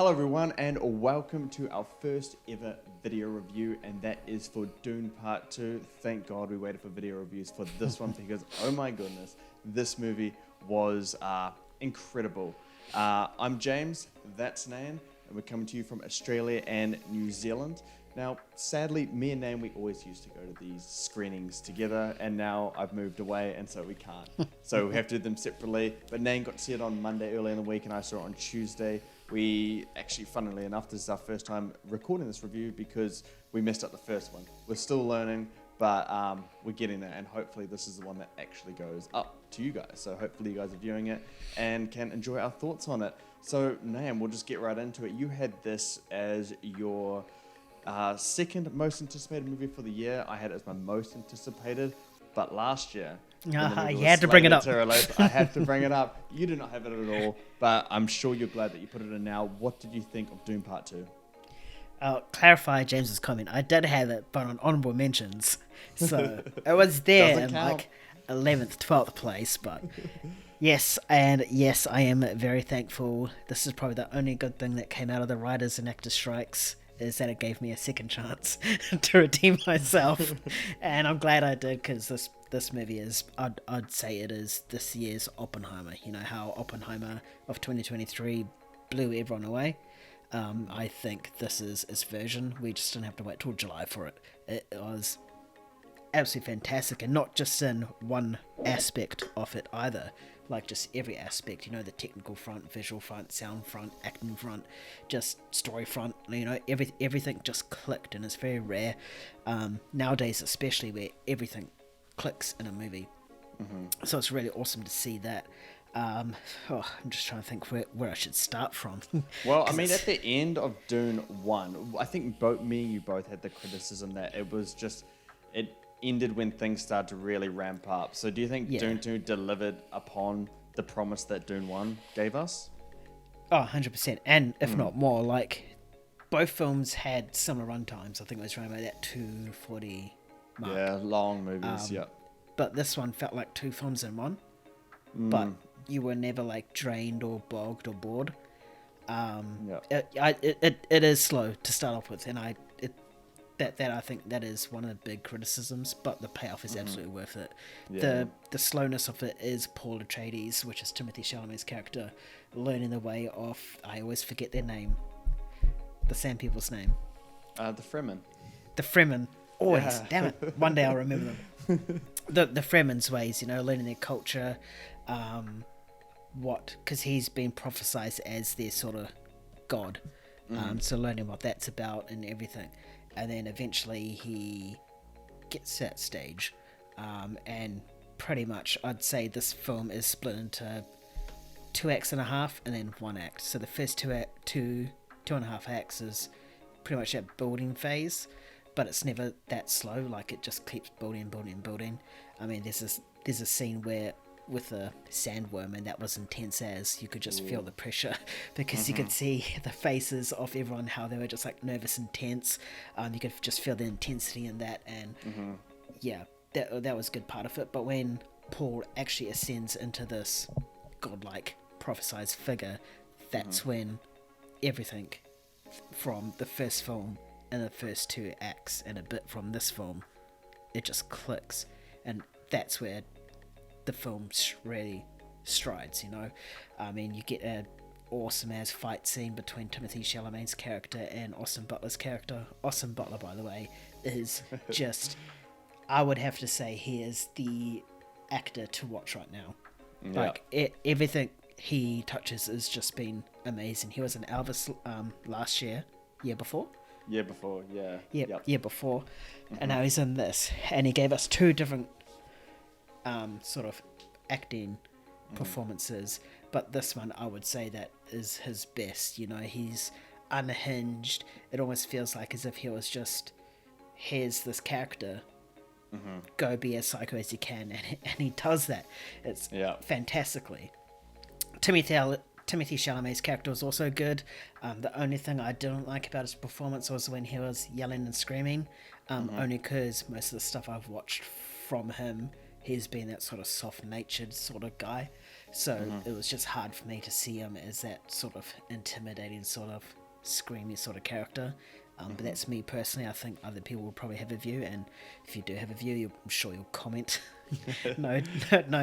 Hello everyone and welcome to our first ever video review, and that is for Dune Part 2. Thank God we waited for video reviews for this one because oh my goodness, this movie was incredible. I'm James, that's Nan, and we're coming to you from Australia and New Zealand. Now, sadly, me and Nan, we always used to go to these screenings together, and now I've moved away, and so we can't. So we have to do them separately. But Nan got to see it on Monday early in the week, and I saw it on Tuesday. We actually, funnily enough, this is our first time recording this review because we messed up the first one. We're still learning, but we're getting there, and hopefully this is the one that actually goes up to you guys. So hopefully you guys are viewing it and can enjoy our thoughts on it. So Nan, we'll just get right into it. You had this as your second most anticipated movie for the year. I had it as my most anticipated, but last year you had to bring it up. I have to bring it up. You do not have it at all, but I'm sure you're glad that you put it in now. What did you think of Dune Part 2? I'll clarify James's comment. I did have it, but on honourable mentions. So it was there in like 11th, 12th place, but yes, and yes, I am very thankful. This is probably the only good thing that came out of the writers and actors strikes, is that it gave me a second chance to redeem myself. And I'm glad I did, because this movie is, I'd say it is this year's Oppenheimer. You know how Oppenheimer of 2023 blew everyone away? I think this is its version. We just didn't have to wait till July for it. It was absolutely fantastic, and not just in one aspect of it either. Like just every aspect, you know, the technical front, visual front, sound front, acting front, just story front, you know, everything just clicked, and it's very rare nowadays, especially where everything clicks in a movie. So it's really awesome to see that. I'm just trying to think where I should start from. Well, I mean, at the end of Dune 1, I think me and you both had the criticism that it was just, it ended when things started to really ramp up. So do you think Dune 2 delivered upon the promise that Dune 1 gave us? Oh, 100%. And if not more, like, both films had similar runtimes. I think it was around about that 240 mark. Yeah, long movies, yeah. But this one felt like two films in one. But you were never, like, drained or bogged or bored. It is slow to start off with, and I think that is one of the big criticisms, but the payoff is absolutely worth it. Yeah. The slowness of it is Paul Atreides, which is Timothee Chalamet's character, learning the way of, I always forget their name, the Sand People's name. The Fremen. The Fremen, always. Yeah. Damn it, one day I'll remember them. The Fremen's ways, you know, learning their culture, because he's been prophesized as their sort of god, so learning what that's about and everything. And then eventually he gets to that stage. And pretty much I'd say this film is split into 2 acts and a half and then 1 act. So the first two and a half acts is pretty much that building phase, but it's never that slow. Like, it just keeps building. I mean, there's a scene where with a sandworm, and that was intense as you could just feel the pressure, because you could see the faces of everyone, how they were just like nervous and tense. You could just feel the intensity in that, and that was a good part of it. But when Paul actually ascends into this godlike prophesized figure, that's when everything from the first film and the first 2 acts and a bit from this film, it just clicks, and that's where the film really strides, you know. I mean, you get an awesome ass fight scene between Timothée Chalamet's character and Austin Butler's character. Austin Butler, by the way, is just, I would have to say, he is the actor to watch right now. Yeah. Like, everything he touches has just been amazing. He was in Elvis last year before. Year before. And now he's in this, and he gave us 2 different sort of acting performances, but this one I would say that is his best. You know, he's unhinged. It almost feels like as if he was just, here's this character, go be as psycho as you can, and he does that. It's fantastically. Timothée Chalamet's character was also good. The only thing I didn't like about his performance was when he was yelling and screaming, only because most of the stuff I've watched from him, he's been that sort of soft-natured sort of guy. So it was just hard for me to see him as that sort of intimidating, sort of screamy sort of character. But that's me personally. I think other people will probably have a view, and if you do have a view, I'm sure you'll comment. no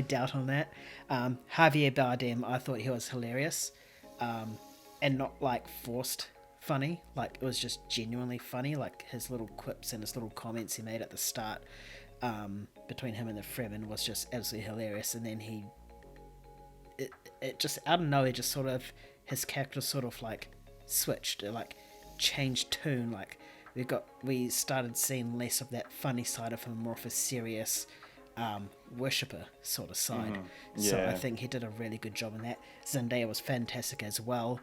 doubt on that. Javier Bardem, I thought he was hilarious, and not like forced funny. Like, it was just genuinely funny. Like, his little quips and his little comments he made at the start between him and the Fremen was just absolutely hilarious. And then it just out of nowhere, just sort of his character sort of like switched, like changed tune. Like we started seeing less of that funny side of him, more of a serious worshipper sort of side. So I think he did a really good job in that. Zendaya was fantastic as well.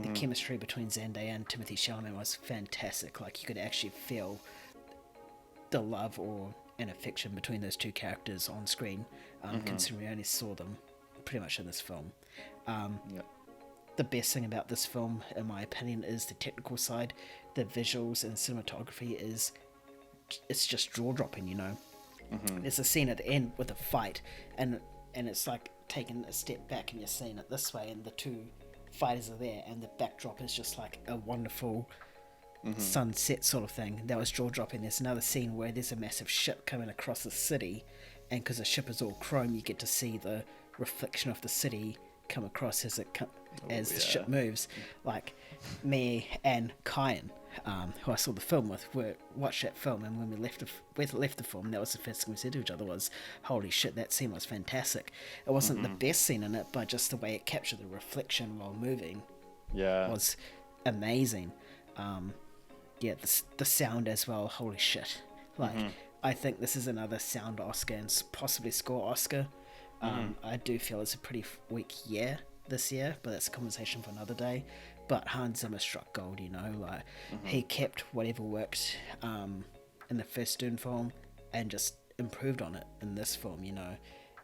The chemistry between Zendaya and Timothee Chalamet was fantastic. Like, you could actually feel the love and affection between those two characters on screen, considering we only saw them pretty much in this film. The best thing about this film, in my opinion, is the technical side. The visuals and cinematography it's just jaw-dropping, you know. There's a scene at the end with a fight, and it's like taking a step back and you're seeing it this way, and the two fighters are there, and the backdrop is just like a wonderful sunset sort of thing. That was jaw-dropping. There's another scene where there's a massive ship coming across the city, and because the ship is all chrome, you get to see the reflection of the city come across as the ship moves. Like, me and Kyan, who I saw the film with, watched that film, and when we left the film, that was the first thing we said to each other was, holy shit, that scene was fantastic. It wasn't the best scene in it, but just the way it captured the reflection while moving was amazing. The sound as well, holy shit. Like, I think this is another sound Oscar and possibly score Oscar. I do feel it's a pretty weak year this year, but that's a conversation for another day. But Hans Zimmer struck gold, you know. Like, he kept whatever worked in the first Dune film and just improved on it in this film, you know.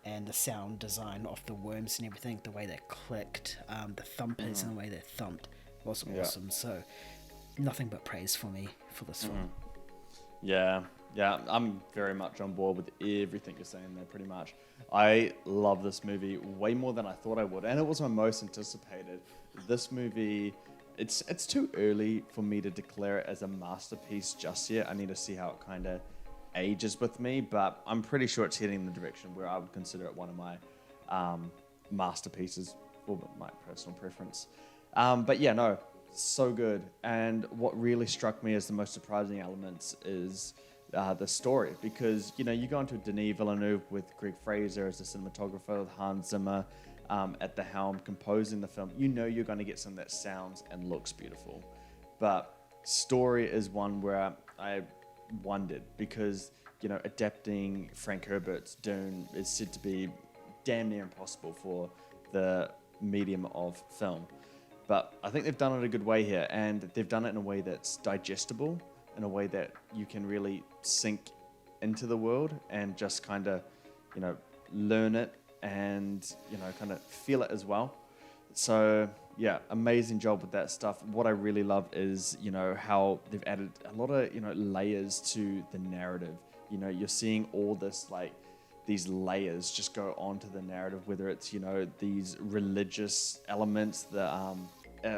And the sound design of the worms and everything, the way they clicked, the thumpers and the way they thumped was awesome. So nothing but praise for me for this film. Yeah, I'm very much on board with everything you're saying there, pretty much. I love this movie way more than I thought I would, and it was my most anticipated. This movie, it's too early for me to declare it as a masterpiece just yet. I need to see how it kind of ages with me, but I'm pretty sure it's heading in the direction where I would consider it one of my masterpieces for my personal preference. But yeah, no, so good. And what really struck me as the most surprising elements is the story, because, you know, you go into Denis Villeneuve with Greg Fraser as the cinematographer, with Hans Zimmer at the helm composing the film. You know you're going to get something that sounds and looks beautiful. But story is one where I wondered, because, you know, adapting Frank Herbert's Dune is said to be damn near impossible for the medium of film. But I think they've done it a good way here, and they've done it in a way that's digestible, in a way that you can really sink into the world and just kind of, you know, learn it and, you know, kind of feel it as well. So yeah, amazing job with that stuff. What I really love is, you know, how they've added a lot of, you know, layers to the narrative. You know, you're seeing all this, like, these layers just go on to the narrative, whether it's, you know, these religious elements, the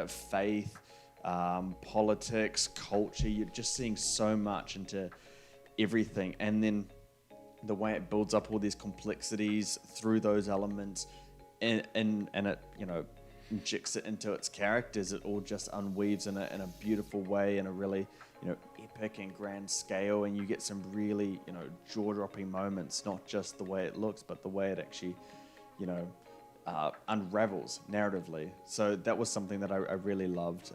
faith, politics, culture. You're just seeing so much into everything, and then the way it builds up all these complexities through those elements, and it, you know, injects it into its characters. It all just unweaves in a beautiful way, in a really, you know, epic and grand scale, and you get some really, you know, jaw-dropping moments, not just the way it looks, but the way it actually, you know, unravels narratively. So that was something that I really loved.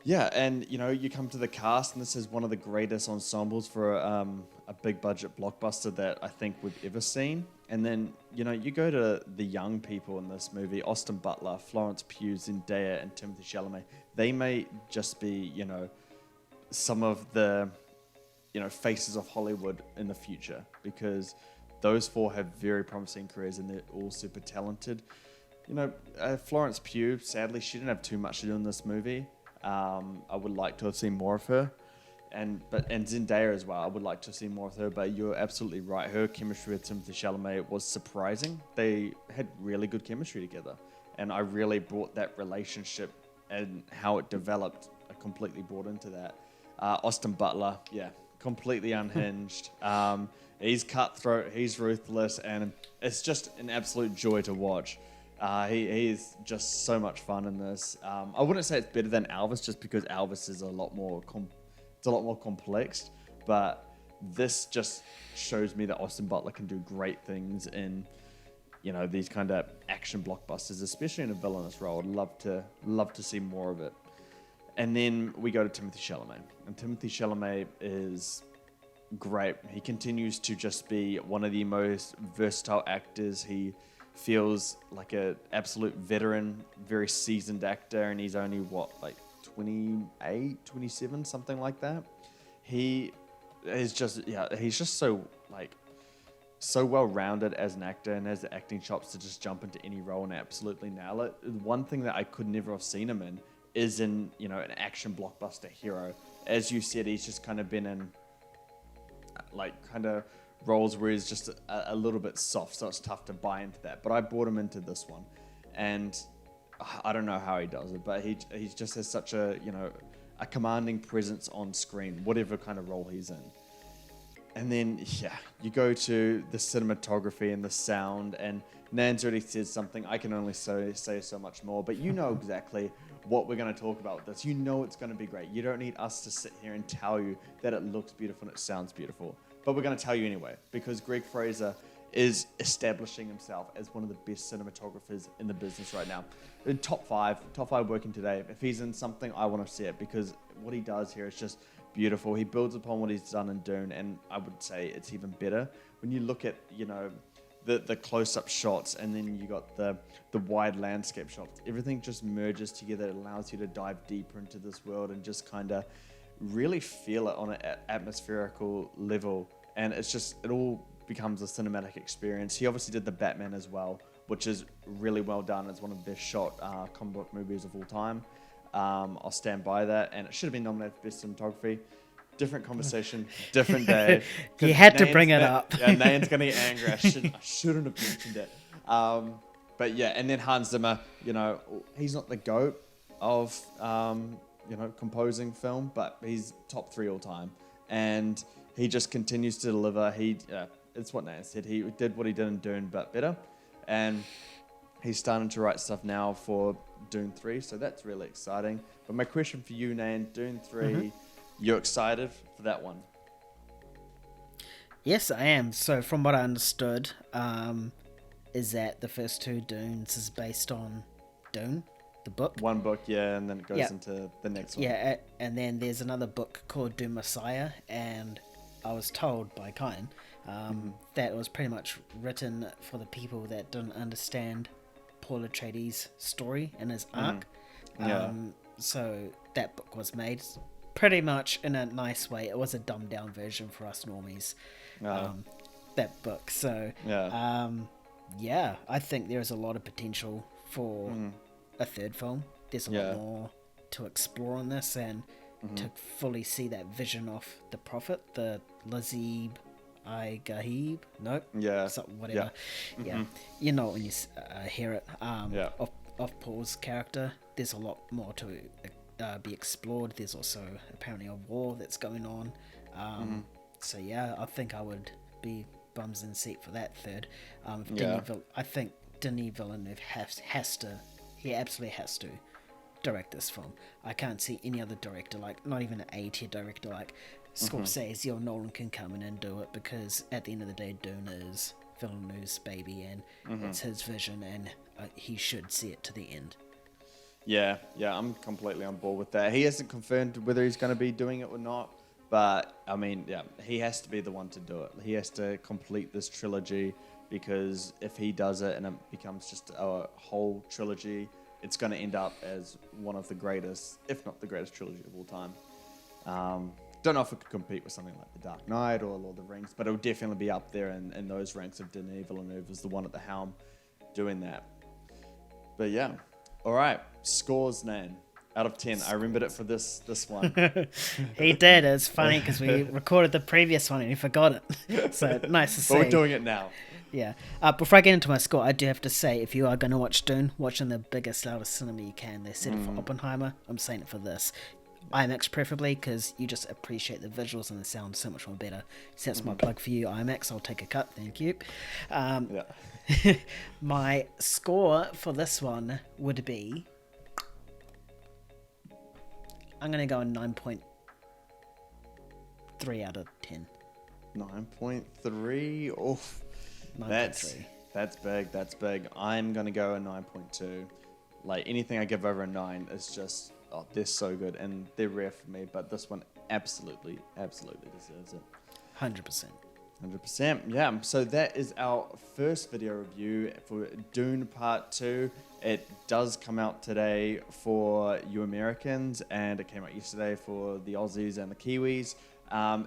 Yeah, and, you know, you come to the cast, and this is one of the greatest ensembles for a big budget blockbuster that I think we've ever seen. And then, you know, you go to the young people in this movie: Austin Butler, Florence Pugh, Zendaya, and Timothee Chalamet. They may just be, you know, some of the, you know, faces of Hollywood in the future, because those four have very promising careers and they're all super talented. You know, Florence Pugh, sadly, she didn't have too much to do in this movie. I would like to have seen more of her. and Zendaya as well. I would like to see more of her, but you're absolutely right. Her chemistry with Timothée Chalamet was surprising. They had really good chemistry together, and I really brought that relationship and how it developed. I completely brought into that. Austin Butler, yeah, completely unhinged. He's cutthroat, he's ruthless, and it's just an absolute joy to watch. He's just so much fun in this. I wouldn't say it's better than Elvis, just because Elvis is a lot more complex. But this just shows me that Austin Butler can do great things in, these kind of action blockbusters, especially in a villainous role. I'd love to see more of it. And then we go to Timothée Chalamet, and Timothée Chalamet is great. He continues to just be one of the most versatile actors. He feels like an absolute veteran, very seasoned actor, and he's only 28, 27, something like that. He's just so well-rounded as an actor, and has the acting chops to just jump into any role and absolutely nail it. One thing that I could never have seen him in is in, an action blockbuster hero. As you said, he's just kind of been in roles where he's just a little bit soft, so it's tough to buy into that. But I brought him into this one, and I don't know how he does it, but he just has such a commanding presence on screen, whatever kind of role he's in. And then, you go to the cinematography and the sound, and Nan's already said something. I can only say so much more, but you know exactly what we're going to talk about with this. You know it's going to be great. You don't need us to sit here and tell you that it looks beautiful and it sounds beautiful. But we're going to tell you anyway, because Greg Fraser is establishing himself as one of the best cinematographers in the business right now. In top five working today. If he's in something, I want to see it, because what he does here is just beautiful. He builds upon what he's done in Dune, and I would say it's even better when you look at the close-up shots, and then you got the wide landscape shots. Everything just merges together. It allows you to dive deeper into this world and just kind of really feel it on an atmospherical level, and it all becomes a cinematic experience. He obviously did the Batman as well, which is really well done. It's one of the best shot comic book movies of all time. I'll stand by that, and it should have been nominated for best cinematography. Different conversation, different day. You had to bring it up. Yeah, Nan's gonna get angry. I shouldn't have mentioned it. But yeah, and then Hans Zimmer. He's not the GOAT of composing film, but he's top 3 all time, and he just continues to deliver. It's what Nan said. He did what he did in Dune, but better, and he's starting to write stuff now for Dune 3, so that's really exciting. But my question for you, Nan, Dune 3, you're excited for that one? Yes, I am. So from what I understood, is that the first 2 Dunes is based on Dune, the book. One book, yeah, and then it goes into the next one. Yeah, and then there's another book called Dune Messiah, and I was told by Kyan that it was pretty much written for the people that didn't understand Paul Atreides' story and his arc. So that book was made pretty much in a nice way. It was a dumbed down version for us normies, that book. So I think there's a lot of potential for a third film. There's a lot more to explore on this, and to fully see that vision of the prophet, the Lazib Gahib, whatever. When you hear it, of Paul's character, there's a lot more to be explored. There's also apparently a war that's going on. So I think I would be bums in seat for that third. I think Denis Villeneuve has to. He absolutely has to direct this film. I can't see any other director, not even an A-tier director like Scorsese or Nolan can come in and do it, because at the end of the day, Dune is Villeneuve's baby, and it's his vision, and he should see it to the end. Yeah, I'm completely on board with that. He hasn't confirmed whether he's going to be doing it or not, but I mean, he has to be the one to do it. He has to complete this trilogy, because if he does it and it becomes just a whole trilogy, it's going to end up as one of the greatest, if not the greatest trilogy of all time. Don't know if it could compete with something like The Dark Knight or Lord of the Rings, but it would definitely be up there in those ranks of Denis Villeneuve as the one at the helm doing that. But yeah. All right, scores, Nan. Out of 10. I remembered it for this one. He did. It's funny because we recorded the previous one and he forgot it. So nice to see. But we're doing it now. Yeah. Before I get into my score, I do have to say, if you are going to watch Dune, watch in the biggest, loudest cinema you can. They said it for Oppenheimer. I'm saying it for this. IMAX preferably, because you just appreciate the visuals and the sound so much more better. So that's my plug for you, IMAX. I'll take a cut. Thank you. My score for this one would be... I'm going to go a 9.3 out of 10. 9.3? Oof. 9.3. That's big. I'm going to go a 9.2. Like, anything I give over a 9 is just, they're so good. And they're rare for me, but this one absolutely deserves it. 100%. 100%. Yeah, so that is our first video review for Dune Part 2. It does come out today for you Americans, and it came out yesterday for the Aussies and the Kiwis.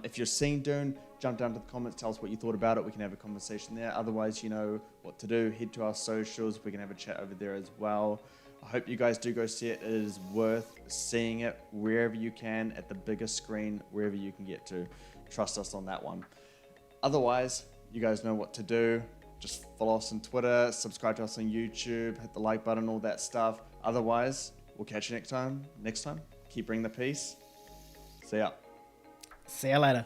If you're seeing Dune, jump down to the comments, tell us what you thought about it. We can have a conversation there. Otherwise, you know what to do. Head to our socials. We can have a chat over there as well. I hope you guys do go see it. It is worth seeing it wherever you can, at the biggest screen, wherever you can get to. Trust us on that one. Otherwise, you guys know what to do. Just follow us on Twitter, subscribe to us on YouTube, hit the like button, all that stuff. Otherwise, we'll catch you next time. Keep bringing the peace. See ya. See ya later.